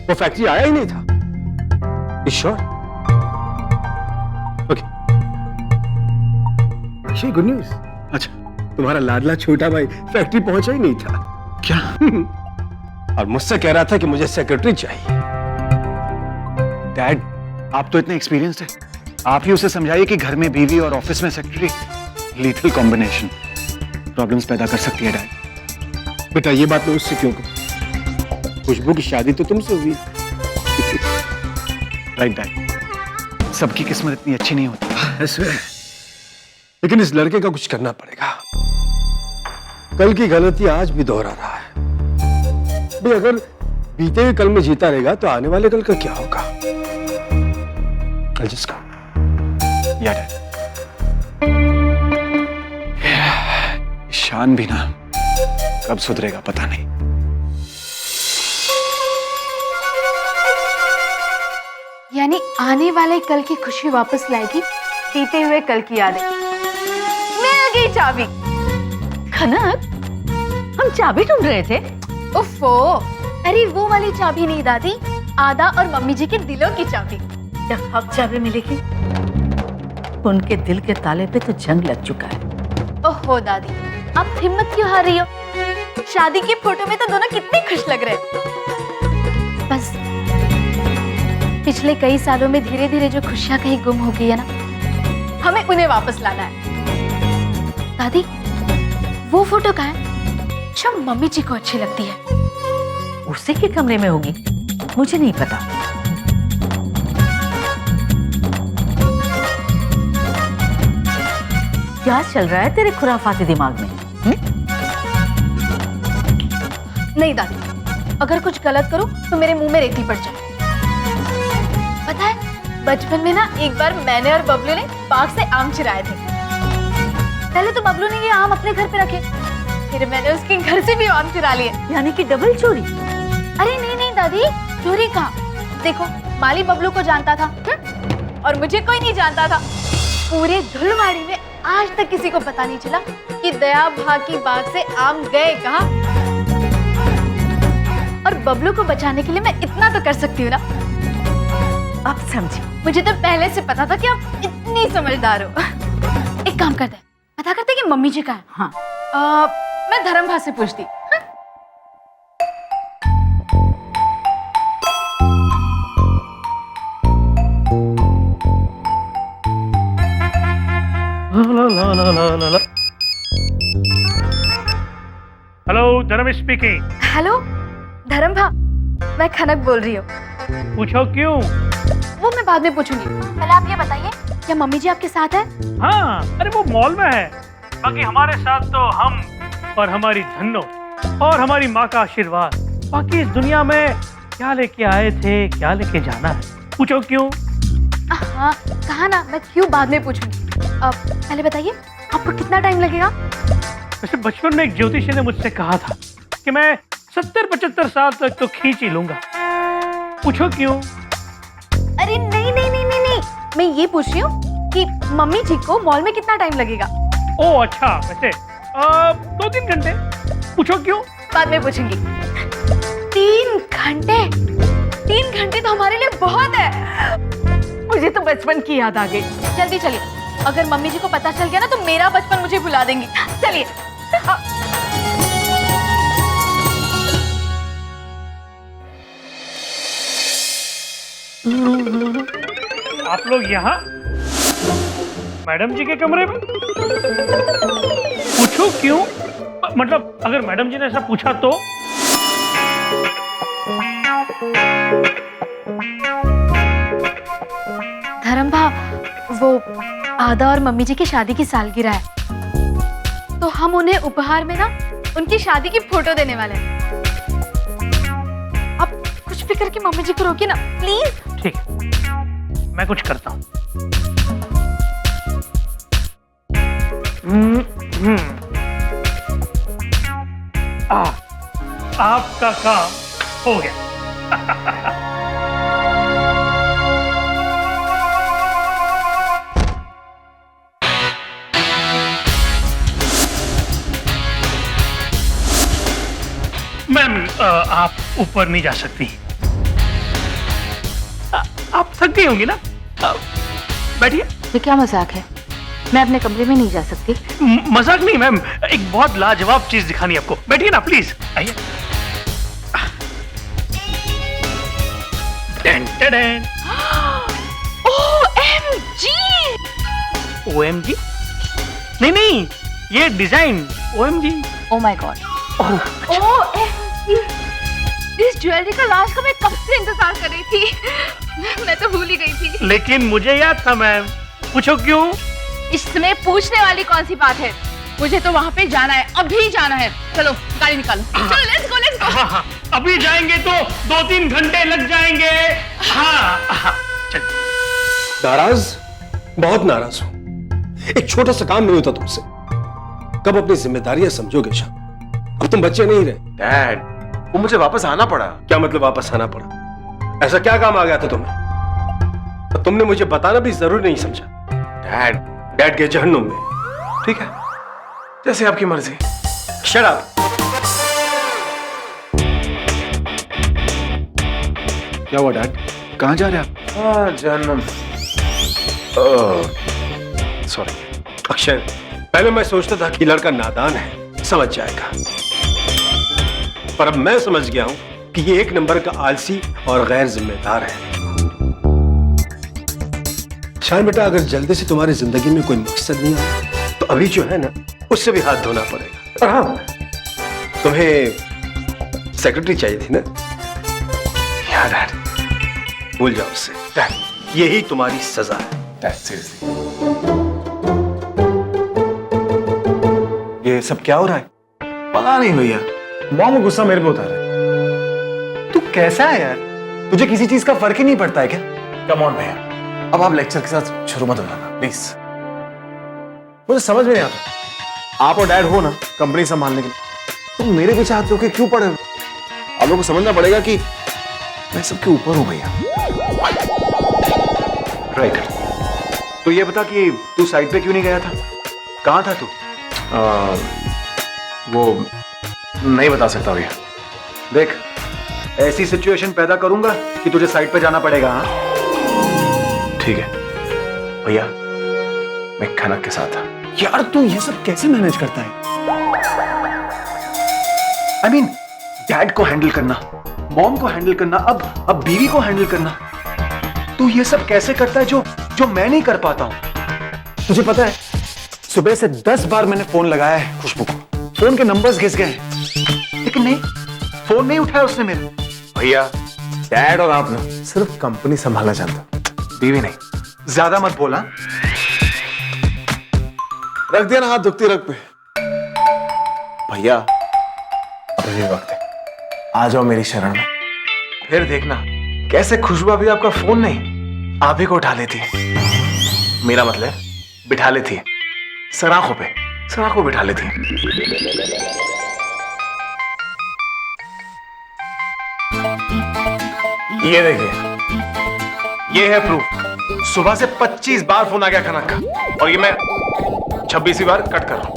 वो फैक्ट्री आया ही नहीं था। Sure? Okay, actually good news. अच्छा, तुम्हारा लाडला छोटा भाई फैक्ट्री पहुंचा ही नहीं था। क्या? और मुझसे कह रहा था कि मुझे सेक्रेटरी चाहिए। डैड, आप तो इतने एक्सपीरियंस्ड है, आप ही उसे समझाइए कि घर में बीवी और ऑफिस में सेक्रेटरी लीथल कॉम्बिनेशन प्रॉब्लम्स पैदा कर सकती है। डैड बेटा, ये बात मैं उससे क्यों कहूं? खुशबू की शादी तो तुमसे हुई। राइट डैड, सबकी किस्मत इतनी अच्छी नहीं होती। ऐसे, लेकिन इस लड़के का कुछ करना पड़ेगा। कल की गलती आज भी दोहरा रहा है। भाई, अगर बीते हुए कल में जीता रहेगा तो आने वाले कल का क्या होगा? जिसका या डैड, ईशान भी ना कब सुधरेगा पता नहीं। यानी आने वाले कल की खुशी वापस लाएगी बीते हुए कल की यादें। मिल गई चाबी। खनक, हम चाबी ढूंढ रहे थे। उफ़ो, अरे वो वाली चाबी नहीं दादी, आदा और मम्मी जी के दिलों की चाबी। जब अब चाबी मिलेगी, उनके दिल के ताले पे तो जंग लग चुका है। ओहो दादी, आप हिम्मत क्यों हार रही हो? शादी की फोटो में तो दोनों कितने खुश लग रहे हैं। बस पिछले कई सालों में धीरे धीरे जो खुशियां कहीं गुम हो गई है ना, हमें उन्हें वापस लाना है। दादी, वो फोटो कहाँ है जो मम्मी जी को अच्छी लगती है? उसी के कमरे में होगी, मुझे नहीं पता। क्या चल रहा है तेरे खुराफाती दिमाग में? नहीं दादी, अगर कुछ गलत करूं तो मेरे मुंह में रेती पड़ जाए। पता है, बचपन में ना एक बार मैंने और बबलू ने बाग से आम चुराए थे। पहले तो बबलू ने ये आम अपने घर पे रखे, फिर मैंने उसके घर से भी आम चुरा लिए। यानी कि डबल चोरी? अरे नहीं नहीं दादी, चोरी कहाँ? देखो, माली बबलू को जानता था और मुझे कोई नहीं जानता था। पूरे धुलवाड़ी में आज तक किसी को पता नहीं चला कि दया भा की बाग से आम गए कहाँ। और बबलू को बचाने के लिए मैं इतना तो कर सकती हूँ ना। अब समझी। मुझे तो पहले से पता था कि आप इतनी समझदार हो। एक काम करते हैं, पता करते हैं कि मम्मी जी कहाँ है। हाँ, मैं धर्म भा से पूछती। हेलो, धर्म स्पीकिंग। हेलो धर्म भा, मैं खनक बोल रही हूँ। पूछो क्यों? वो मैं बाद में पूछूंगी, पहले आप ये बताइए, क्या मम्मी जी आपके साथ है? हाँ, अरे वो मॉल में है। बाकी हमारे साथ तो हम और हमारी धन्नो और हमारी माँ का आशीर्वाद। बाकी इस दुनिया में क्या लेके आए थे, क्या लेके जाना है, पूछो क्यों? हाँ, कहा ना, मैं क्यों बाद में पूछूंगी। पहले बताइए, आपको कितना टाइम लगेगा? वैसे बचपन में एक ज्योतिषी ने मुझसे कहा था कि मैं 70-75 साल तक तो खींच ही लूंगा। पूछो क्यों? अरे नहीं नहीं नहीं नहीं नहीं, मैं ये पूछ रही हूँ कि मम्मी जी को मॉल में कितना टाइम लगेगा? ओ अच्छा, वैसे 2-3 घंटे। पूछो क्यों? बाद में पूछूंगी। 3 घंटे? 3 घंटे तो हमारे लिए बहुत है। मुझे तो बचपन की याद आ गई। जल्दी चलिए, अगर मम्मी जी को पता चल गया ना तो मेरा बचपन मुझे भुला देंगी। चलिए। आप लोग यहाँ मैडम जी के कमरे में? पूछो क्यों? मतलब अगर मैडम जी ने ऐसा पूछा तो? धर्म भा, वो आदा और मम्मी जी की शादी की सालगिरह है, तो हम उन्हें उपहार में ना उनकी शादी की फोटो देने वाले हैं। आप कुछ भी करके मम्मी जी को रोकिए ना, प्लीज। ठीक, मैं कुछ करता हूँ। आपका काम हो गया। मैम, आप ऊपर नहीं जा सकती। सकती होंगी ना? बैठिए। ये क्या मजाक है? मैं अपने कमरे में नहीं जा सकती। मजाक नहीं मैम, एक बहुत लाजवाब चीज दिखानी है आपको। बैठिए ना प्लीज, आइए। OMG? नहीं नहीं, ये design OMG। Oh my God. इस ज्वेलरी का लॉन्च का मैं कब से इंतजार कर रही थी। मैं तो भूल ही गई थी। लेकिन मुझे याद था मैम। पूछो क्यों? इसमें पूछने वाली कौन सी बात है? मुझे तो वहाँ पे जाना है, अभी जाना है। चलो गाड़ी निकालो। चलो लेट्स गो लेट्स गो। हाँ, अभी जाएंगे तो 2-3 घंटे लग जाएंगे। हाँ, चलिए। नाराज, बहुत नाराज हूं। एक छोटा सा काम नहीं होता तुमसे। कब अपनी जिम्मेदारियां समझोगे शाम? अब तुम बच्चे नहीं रहे। डैड, वो मुझे वापस आना पड़ा। क्या मतलब वापस आना पड़ा? ऐसा क्या काम आ गया था तुम्हें? तो तुमने मुझे बताना भी जरूरी नहीं समझा। डैड, डैड के जहन्नुम में। ठीक है, जैसे आपकी मर्जी। Shut up. क्या हुआ डैड? कहाँ जा रहे हैं आप? हाँ, जहन्नुम। सॉरी अक्षय, पहले मैं सोचता था कि लड़का नादान है, समझ जाएगा, पर अब मैं समझ गया हूं कि ये एक नंबर का आलसी और गैर जिम्मेदार है। शान बेटा, अगर जल्दी से तुम्हारी जिंदगी में कोई मकसद नहीं आया तो अभी जो है ना, उससे भी हाथ धोना पड़ेगा। और हाँ, तुम्हें सेक्रेटरी चाहिए थी ना? यार डैड, भूल जाओ उससे। डैड, यही तुम्हारी सजा है। डैड सीरियसली, ये सब क्या हो रहा है? पता नहीं भैया, मॉम गुस्सा मेरे पे उतार रहा है। तू कैसा है यार? तुझे किसी चीज का फर्क ही नहीं पड़ता है क्या? कम ऑन भैया, अब आप लेक्चर के साथ शुरू मत हो जाना प्लीज। मुझे समझ में नहीं आता, आप और डैड हो ना कंपनी संभालने के लिए, तुम मेरे पीछे हाथ धो के क्यों पड़े हो? आप लोगों को समझना पड़ेगा कि मैं सबके ऊपर हूं भैया। राइट, तो ये बता कि तू साइड पे क्यों नहीं गया था? कहां था तू? वो नहीं बता सकता भैया। देख, ऐसी सिचुएशन पैदा करूंगा कि तुझे साइड पे जाना पड़ेगा। हाँ ठीक है भैया, मैं खनक के साथ था। यार तू ये सब कैसे मैनेज करता है? I mean, डैड को हैंडल करना, मॉम को हैंडल करना, अब बीवी को हैंडल करना। तू ये सब कैसे करता है जो मैं नहीं कर पाता हूं? तुझे पता है, सुबह से 10 बार मैंने फोन लगाया है खुशबू को, फोन के नंबर्स घिस गए हैं, लेकिन नहीं, फोन नहीं उठाया उसने मेरा। भैया, डैड और आप ना सिर्फ कंपनी संभालना चाहते, बीवी नहीं। ज्यादा मत बोला। रख दिया ना हाथ दुखती रख पे। भैया, अभी भी वक्त है, आ जाओ मेरी शरण में। फिर देखना कैसे खुशबू अभी आपका फोन नहीं, आप ही को उठा लेती है। मेरा मतलब बिठा लेती है, सराखों पे सराखों बिठा लेती है। ये देखिए, ये है प्रूफ। सुबह से 25 बार फोन आ गया खनक का, और ये मैं 26वीं बार कट कर रहा हूं।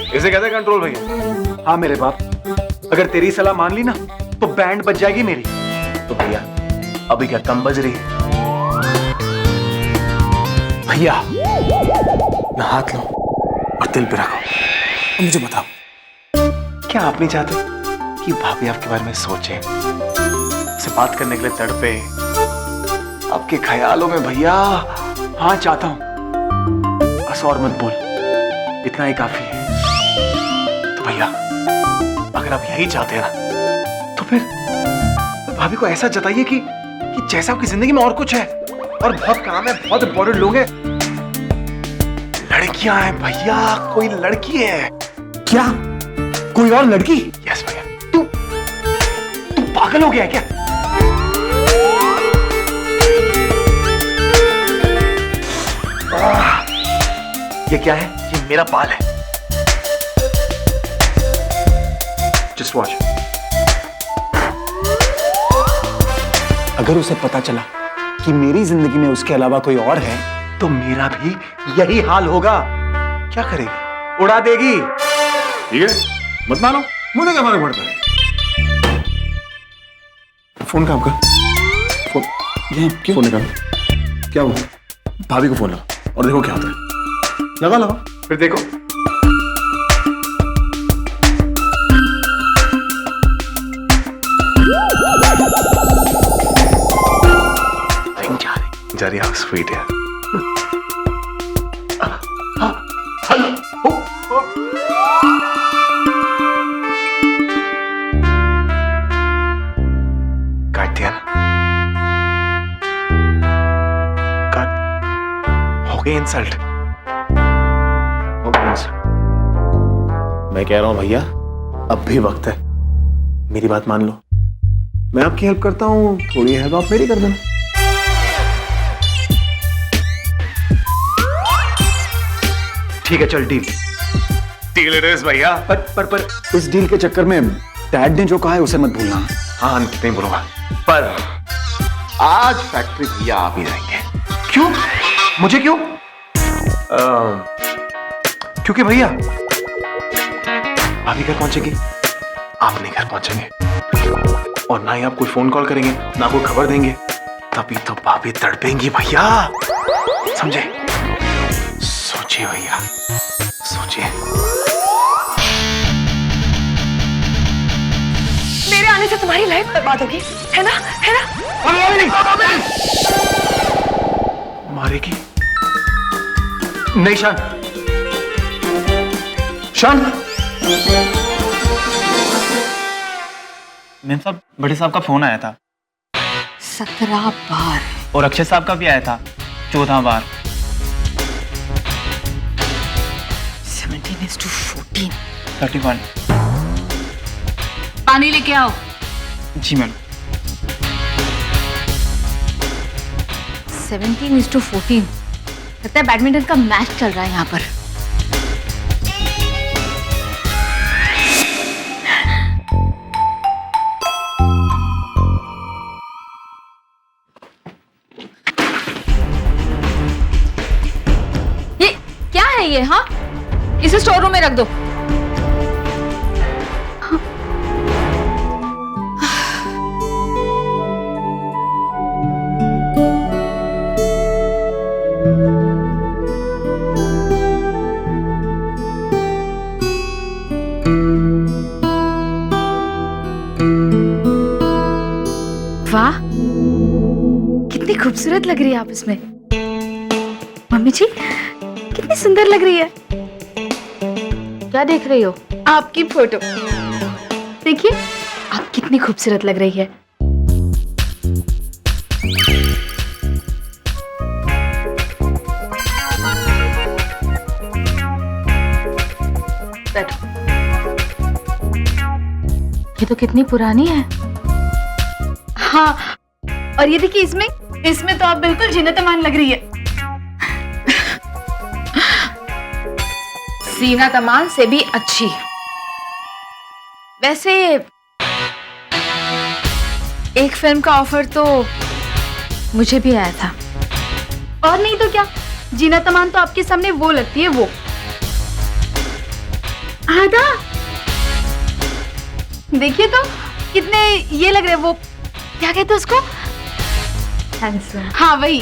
इसे कहते हैं कंट्रोल भैया। हाँ मेरे बाप, अगर तेरी सलाह मान ली ना तो बैंड बज जाएगी मेरी। तो भैया, अभी क्या कम बज रही है? भैया, ना हाथ लो और दिल पे रखो और मुझे बताओ, क्या आप नहीं चाहते कि भाभी आपके बारे में सोचे, से बात करने के लिए तड़पे, आपके ख्यालों में? भैया हाँ चाहता हूं, बस और मत बोल, इतना ही काफी है। तो भैया, अगर आप यही चाहते हैं ना, तो फिर भाभी को ऐसा जताइए कि जैसा आपकी जिंदगी में और कुछ है, और बहुत काम है, बहुत इंपॉर्टेंट लोग हैं। लड़कियां हैं भैया, कोई लड़की है। क्या? कोई और लड़की? यस भैया। तू पागल हो गया है क्या? ये क्या है? ये मेरा बाल है। Just watch. अगर उसे पता चला कि मेरी जिंदगी में उसके अलावा कोई और है, तो मेरा भी यही हाल होगा। क्या करेगी? उड़ा देगी। ठीक है, मत मानो, मुझे क्या फर्क पड़ता है। फोन काम कर, फोन। ये क्यों? फोन निकाल। क्या हुआ? भाभी को फोन लगा और देखो क्या होता है। लगा लगा, फिर देखो। जा रही है, स्वीट है। काट दिया ना? हो गई इंसल्ट। मैं कह रहा हूं भैया, अब भी वक्त है, मेरी बात मान लो। मैं आपकी हेल्प करता हूं, थोड़ी हेल्प आप मेरी कर देना। ठीक है, चल डील। डील इट इज भैया। पर इस डील के चक्कर में डैड ने जो कहा है उसे मत भूलना। हाँ नहीं बोलूंगा, पर आज फैक्ट्री भैया आप ही जाएंगे। क्यों? मुझे क्यों? क्योंकि भैया भाभी घर पहुंचेगी, आप नहीं घर पहुंचेंगे, और ना ही आप कोई फोन कॉल करेंगे, ना कोई खबर देंगे, तभी तो भाभी तड़पेंगी भैया। समझे? सोचिए भैया, सोचिए। मेरे आने से तुम्हारी लाइफ बर्बाद होगी, है ना? है ना? मारेगी? नहीं शान, शान। मैम साहब, बड़े साहब का फोन आया था 17 बार। और अक्षय साहब का भी आया था 14 बार। 17:14। 31। पानी लेके आओ। जी मैम। 17:14। लगता है बैडमिंटन का मैच चल रहा है यहाँ पर। ये क्या है ये? हाँ, इसे स्टोर रूम में रख दो। वाह, कितनी खूबसूरत लग रही है आप इसमें। मम्मी जी, कितनी सुंदर लग रही है। क्या देख रही हो? आपकी फोटो। देखिए, आप कितनी खूबसूरत लग रही है। बैठो। ये तो कितनी पुरानी है। हाँ, और ये देखिए, इसमें तो आप बिल्कुल जीनत अमान लग रही है। जीनत अमान से भी अच्छी। वैसे एक फिल्म का ऑफर तो मुझे भी आया था। और नहीं तो क्या, जीनत अमान तो आपके सामने वो लगती है, वो आधा। देखिए तो कितने ये लग रहे हैं, वो क्या कहते हैं उसको, हैंडसम। हाँ वही।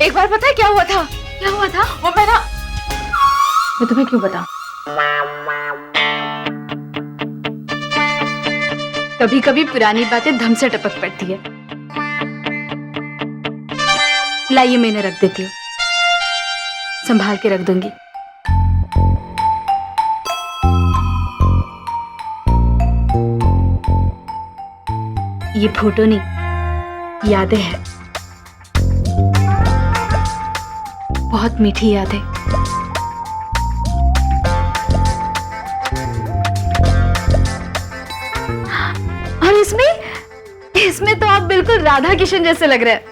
एक बार पता है क्या हुआ था? क्या हुआ था? वो मैं तुम्हें क्यों बताऊं? कभी कभी पुरानी बातें धम से टपक पड़ती है। लाइए, मैंने रख देती हूँ, संभाल के रख दूंगी। ये फोटो नहीं, यादें हैं, बहुत मीठी यादें। और इसमें तो आप बिल्कुल राधा किशन जैसे लग रहे हैं।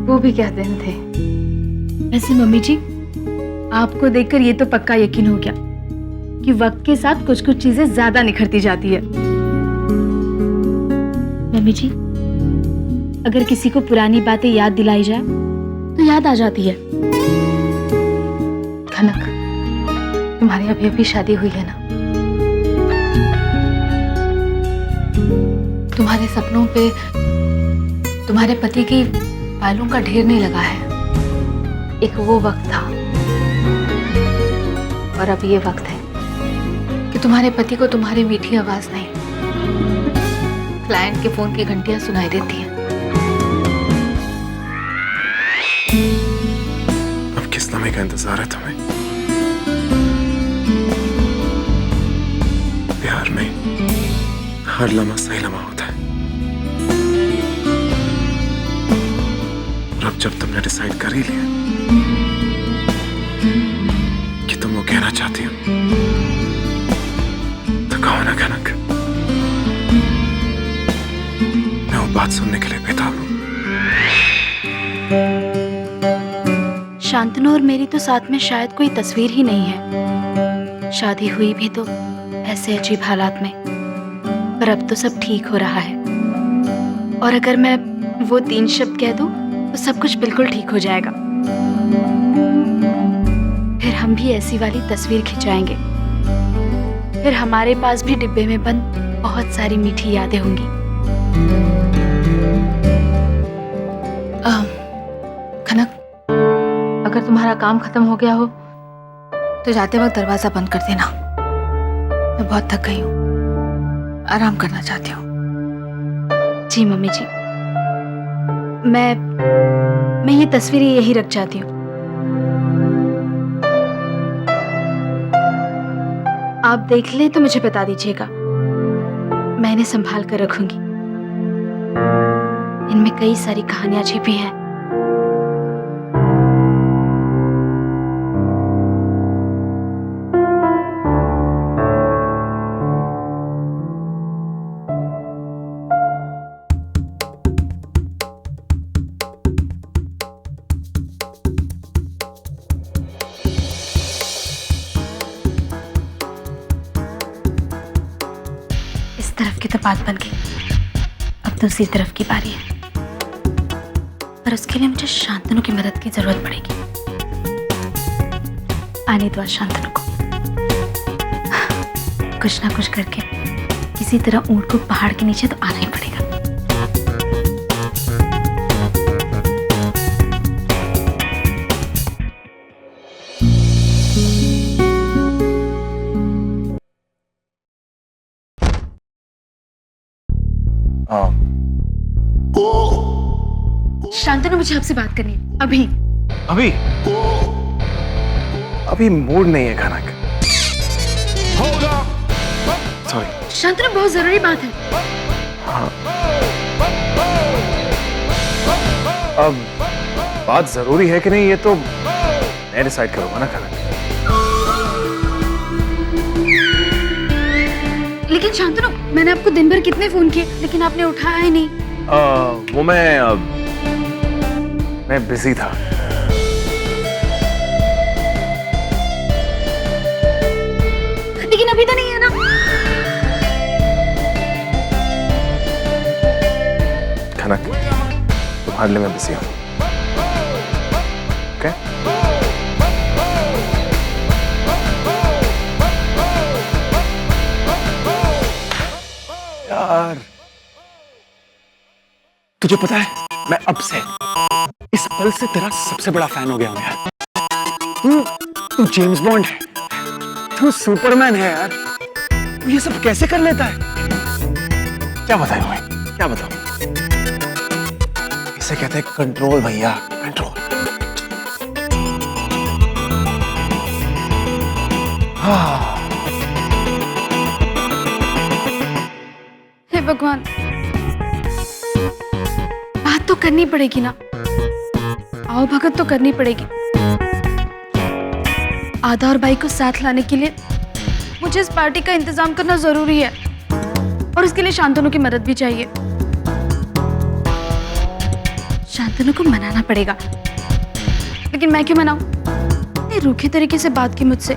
वो भी क्या दिन थे। वैसे मम्मी जी, आपको देखकर ये तो पक्का यकीन हो गया कि वक्त के साथ कुछ कुछ चीजें ज्यादा निखरती जाती है। मम्मी जी, अगर किसी को पुरानी बातें याद दिलाई जाए तो याद आ जाती है। खनक, तुम्हारी अभी अभी शादी हुई है ना, तुम्हारे सपनों पे तुम्हारे पति की बालों का ढेर नहीं लगा है। एक वो वक्त था और अब ये वक्त है कि तुम्हारे पति को तुम्हारी मीठी आवाज नहीं, क्लाइंट के फोन की घंटियां सुनाई देती हैं। अब किस समय का इंतजार है तुम्हें? प्यार में हर लम्हा सही लम्हा होता है। और अब जब तुमने डिसाइड कर ही लिया कि तुम वो कहना चाहती हो, तो कहो ना कनक, मैं वो बात सुनने के लिए बेताब हूं। शांतनु और मेरी तो साथ में शायद कोई तस्वीर ही नहीं है। शादी हुई भी तो ऐसे अजीब हालात में, पर अब तो सब ठीक हो रहा है। और अगर मैं वो 3 शब्द कह दूं तो सब कुछ बिल्कुल ठीक हो जाएगा। फिर हम भी ऐसी वाली तस्वीर खिंचाएंगे। फिर हमारे पास भी डिब्बे में बंद बहुत सारी मीठी यादें होंगी। खनक, अगर तुम्हारा काम खत्म हो गया हो तो जाते वक्त दरवाजा बंद कर देना। मैं बहुत थक गई हूँ, आराम करना चाहती हूँ। जी मम्मी जी, मैं ये तस्वीरें यही रख जाती हूँ। आप देख लें तो मुझे बता दीजिएगा, मैं इन्हें संभाल कर रखूंगी। इनमें कई सारी कहानियां छिपी हैं। इस तरफ की तो बात बन गई, अब दूसरी तरफ की बारी है। पर उसके लिए मुझे शांतनु की मदद की जरूरत पड़ेगी। आने दो शांतनु को। कुछ ना कुछ करके किसी तरह ऊंट को पहाड़ के नीचे तो आना ही पड़ेगा। शांतनु, मुझे आपसे बात करनी है अभी। अभी अभी मूड नहीं है कनक। सॉरी। शांतनु, बहुत जरूरी बात है। अब बात जरूरी है कि नहीं ये तो मैं डिसाइड करूंगा ना कनक। लेकिन शांतनु, मैंने आपको दिन भर कितने फोन किए लेकिन आपने उठाया ही नहीं। वो मैं बिजी था। लेकिन अभी तो नहीं है ना। कनक, तुम्हारे लिए मैं बिजी हूँ। ओके? यार, तुझे पता है, मैं अब से इस पल से तेरा सबसे बड़ा फैन हो गया हूं यार। तू जेम्स बॉन्ड है, तू सुपरमैन है यार। तू ये सब कैसे कर लेता है? क्या बताएं भाई, क्या बताऊं? इसे कहते हैं कंट्रोल भैया, कंट्रोल। हे भगवान, बात तो करनी पड़ेगी ना। आओ भगत तो करनी पड़ेगी। आधा और बाई को साथ लाने के लिए मुझे इस पार्टी का इंतजाम करना जरूरी है, और उसके लिए शांतनु की मदद भी चाहिए। शांतनु को मनाना पड़ेगा, लेकिन मैं क्यों मनाऊं? इतने रूखे तरीके से बात की मुझसे,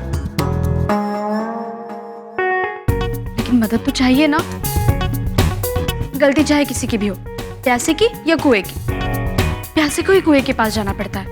लेकिन मदद तो चाहिए ना। गलती चाहे किसी की भी हो, प्यासे की या कुएं की, प्यासे को ही कुएं के पास जाना पड़ता है।